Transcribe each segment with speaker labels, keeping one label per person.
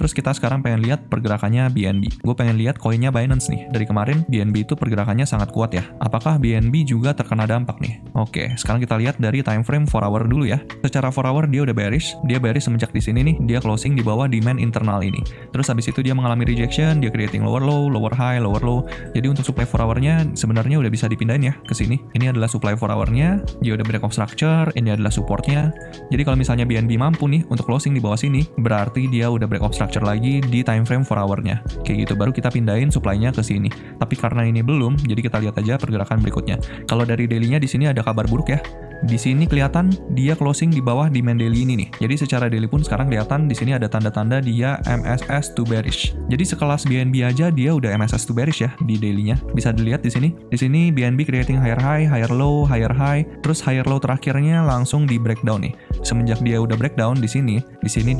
Speaker 1: Terus kita sekarang pengen lihat pergerakannya BNB. Gue pengen lihat koinnya Binance nih. Dari kemarin BNB itu pergerakannya sangat kuat ya. Apakah BNB juga terkena dampak nih? Oke, sekarang kita lihat dari time frame 4 hour dulu ya. Secara 4 hour dia udah bearish. Dia bearish semenjak di sini nih, dia closing di bawah demand internal ini. Terus habis itu dia mengalami rejection, dia creating lower low, lower high, lower low. Jadi untuk supply 4 hour-nya sebenarnya udah bisa dipindahin ya ke sini. Ini adalah supply 4 hour-nya, dia udah break of structure, ini adalah support-nya. Jadi kalau misalnya BNB mampu nih untuk closing di bawah sini, berarti dia udah break of structure lagi di time frame 4 hour-nya. Kayak gitu, baru kita pindahin supply-nya ke sini. Tapi karena ini belum, jadi kita lihat aja pergerakan berikutnya. Kalau dari daily-nya di sini ada kabar buruk ya. Di sini kelihatan dia closing di bawah demand daily ini nih. Jadi secara daily pun sekarang kelihatan di sini ada tanda-tanda dia MSS to bearish. Jadi sekelas BNB aja dia udah MSS to bearish ya di daily-nya. Bisa dilihat di sini. Di sini BNB creating higher high, higher low, higher high, terus higher low terakhirnya langsung di breakdown nih. Semenjak dia udah breakdown di sini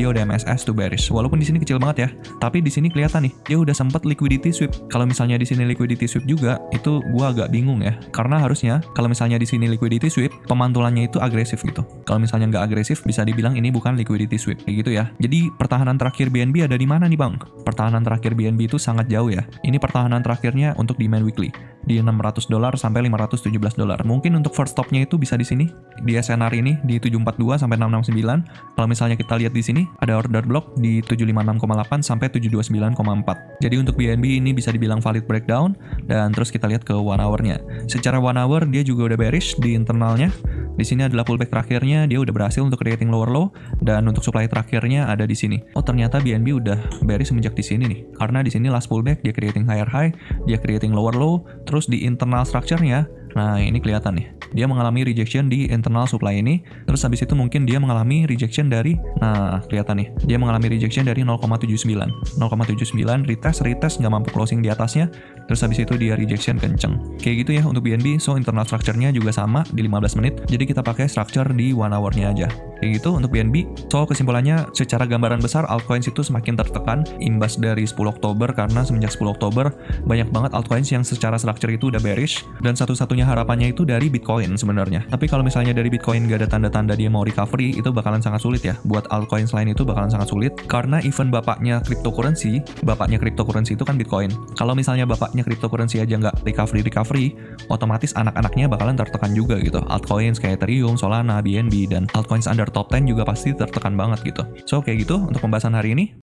Speaker 1: dia udah MSS to bearish. Walaupun di sini kecil banget ya, tapi di sini kelihatan nih dia udah sempat liquidity sweep. Kalau misalnya di sini liquidity sweep juga, itu gua agak bingung ya. Karena harusnya kalau misalnya di sini liquidity sweep, pemantulannya itu agresif gitu. Kalau misalnya nggak agresif, bisa dibilang ini bukan liquidity sweep kayak gitu ya. Jadi pertahanan terakhir BNB ada di mana nih bang? Pertahanan terakhir BNB itu sangat jauh ya. Ini pertahanan terakhirnya untuk demand weekly di $600 sampai $517. Mungkin untuk first stopnya itu bisa di sini di SNR ini di 742 sampai 669. Kalau misalnya kita lihat di sini ada order block di 756,8 sampai 729,4. Jadi untuk BNB ini bisa dibilang valid breakdown dan terus kita lihat ke 1 hour-nya. Secara 1 hour dia juga udah bearish di internalnya. Di sini adalah pullback terakhirnya, dia udah berhasil untuk creating lower low dan untuk supply terakhirnya ada di sini. Oh, ternyata BNB udah bearish semenjak di sini nih. Karena di sini last pullback dia creating higher high, dia creating lower low, terus di internal structure-nya, nah ini kelihatan nih. Dia mengalami rejection di internal supply ini, terus habis itu mungkin dia mengalami rejection dari, nah kelihatan nih, dia mengalami rejection dari 0,79 retest nggak mampu closing di atasnya, terus habis itu dia rejection kenceng. Kayak gitu ya untuk BNB. So internal structure-nya juga sama di 15 menit, jadi kita pakai structure di 1 hour-nya aja. Kayak gitu untuk BNB. So kesimpulannya secara gambaran besar altcoins itu semakin tertekan imbas dari 10 Oktober karena semenjak 10 Oktober banyak banget altcoins yang secara structure itu udah bearish dan satu-satunya harapannya itu dari Bitcoin sebenarnya. Tapi kalau misalnya dari Bitcoin gak ada tanda-tanda dia mau recovery, itu bakalan sangat sulit ya. Buat altcoins lain itu bakalan sangat sulit karena even bapaknya cryptocurrency itu kan Bitcoin. Kalau misalnya bapaknya cryptocurrency aja nggak recovery, otomatis anak-anaknya bakalan tertekan juga gitu. Altcoins kayak Ethereum, Solana, BNB, dan altcoins under top 10 juga pasti tertekan banget gitu. So kayak gitu untuk pembahasan hari ini.